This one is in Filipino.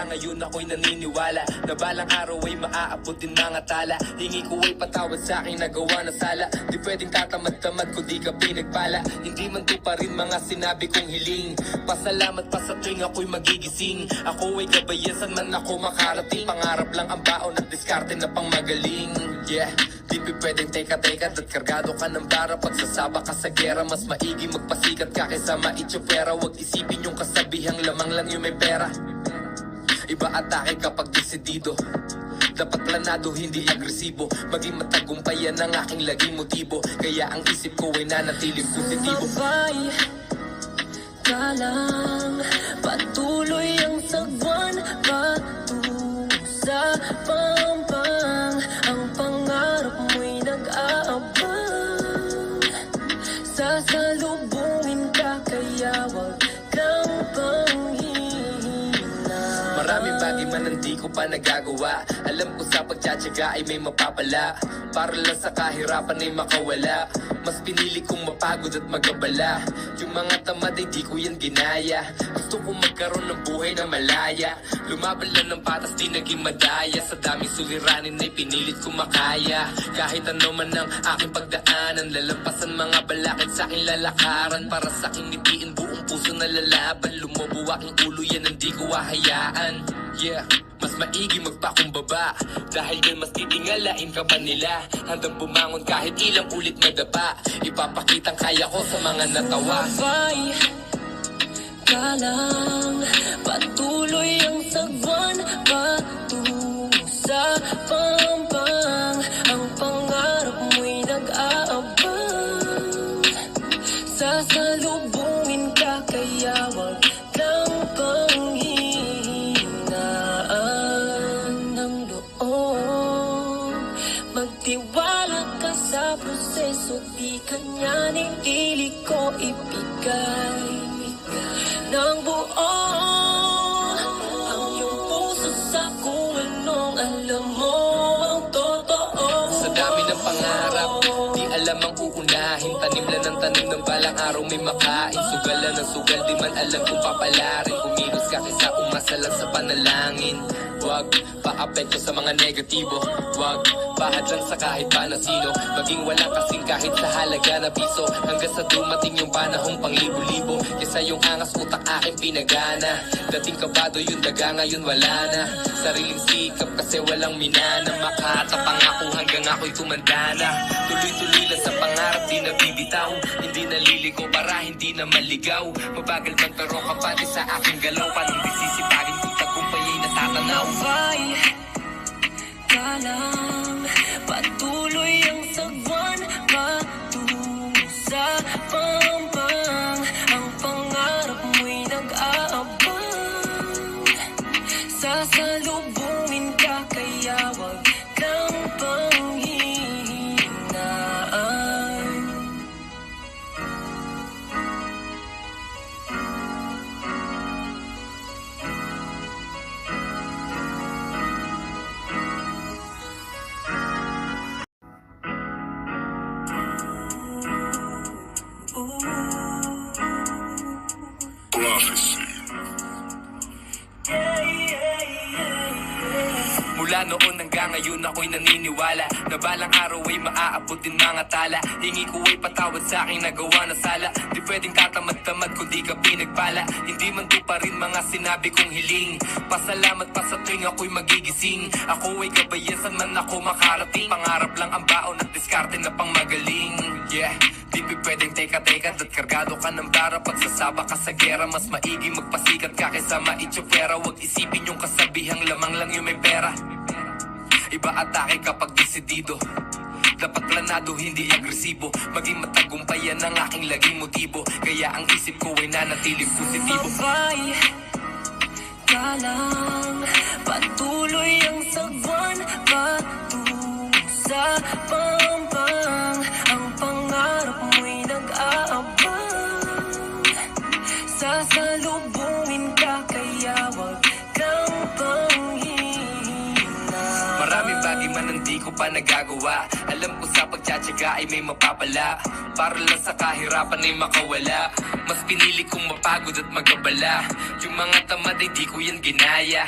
hanggang ngayon ako'y naniniwala na balang araw ay maaabot din mga tala. Hingi ko ay patawad sa aking nagawa na sala. Di pwedeng tatamad-tamad kung di ka pinagpala. Hindi man to pa rin mga sinabi kong hiling. Pasalamat pa sa tuwing ako'y magigising. Ako ay gabayasan man ako makarating. Pangarap lang ang baon at diskarte na pang magaling. Yeah, di pwedeng teka-teka at kargado ka ng bara. Pagsasaba ka sa gera, mas maigi magpasikat ka kaysa maitsopera. Huwag isipin yung kasabihang lamang lang yung may pera. Iba atake kapag desidido. Dapat planado, hindi agresibo. Maging matagumpayan ang aking laging motibo. Kaya ang isip ko ay nanatiling positibo. Sumabay ka lang, patuloy ang sagwan patungo sa pampang. Ang pangarap mo'y nag-aabang. Sasalubungin ka kaya wag kang panghihina. Maraming bagay man ang di ko pa nagagawa. Alam ko sa pagtsatsaga ay may mapapala. Para lang sa kahirapan ay makawala. Mas pinili kong mapagod at magabala. Yung mga tamad ay di ko yan ginaya. Gusto kong magkaroon ng buhay na malaya. Lumaban lang ng patas di naging madaya. Sa daming suliranin ay pinilit kong makaya. Kahit ano man ang aking pagdaanan, lalampasan mga balakid sa aking lalakaran. Para sa aking ngitiin buong puso na lalaban. Lumobo aking ulo yan ang di ko hahayaan. Yeah, mas maigi magpakumbaba. Dahil yan mas titingalain ka pa nila. Handang bumangon kahit ilang ulit madapa. Ipapakitang kaya ko sa mga natawa. Sumabay ka lang, patuloy ang sagwan patungo sa pampang. Ang pangarap mo'y nag-aabang. Sasalubungin ka kaya wag kang panghihinaan ng loob. Magtiwala ka sa proseso, di kanyaning dili ko ibigay ng buo ang iyong puso sa kung anong alam mo ang totoo. Sa dami ng pangarap, di alam ang uunahin. Tanim lang ng tanim ng balang araw may makain. Sugal lang ng sugal, di man alam kung papalarin. Kumilos ka kaysa umasa lang sa panalangin. Huwag paapekto sa mga negatibo. Huwag bahad lang sa kahit pa na sino. Maging walang kasing kahit sa halaga na piso. Hanggang sa dumating yung panahong pang libo-libo. Kesa yung angas utak aking pinagana. Dating kabado yung daga ngayon wala na. Sariling sikap kasi walang minana. Makatapang ako hanggang ako'y tumanda na. Tuloy-tuloy lang sa pangarap di nabibitaw. Hindi naliliko para hindi na maligaw. Mabagal man pero kapati sa aking galaw. Panong disisipagin kung tagumpay ay natatanaw. Sumabay ka lang, patuloy ang sagwan patungo sa pampang. Ang pangarap mo'y nag-aabang. Sasalubungin ka kaya wag kang panghihinaan. Mula noon hanggang ngayon ako'y naniniwala na balang araw ay maaabot din mga tala. Hingi ko ay patawad sa aking nagawa na sala. Di pwedeng tatamad-tamad kung di ka pinagpala. Hindi man to pa rin mga sinabi kong hiling. Pasalamat pa sa tuwing ako'y magigising. Ako ay gabayasan man ako makarating. Pangarap lang ang baon at diskarte na pang magaling. Yeah, di pwedeng teka-teka at kargado ka ng bara. Pagsasaba ka sa gera, mas maigi magpasikat ka kaysa maitsopera. Huwag isipin yung kasabihang lamang lang yung may pera. Iba atake kapag desidido. Dapat planado, hindi agresibo. Maging matagumpayan ang aking laging motibo. Kaya ang isip ko ay nanatiling positibo. Sumabay ka lang, patuloy ang sagwan patungo sa pampang. Ang pangarap mo'y nag-aabang. Sasalubungin ka kaya wag kang panghihina. Maraming bagay man ang di ko pa nagagawa. Alam ko sa pagtsatsaga ay may mapapala, para lang sa kahirapan ay makawala. Mas pinili kong mapagod at magabala. Yung mga tamad ay di ko yan ginaya.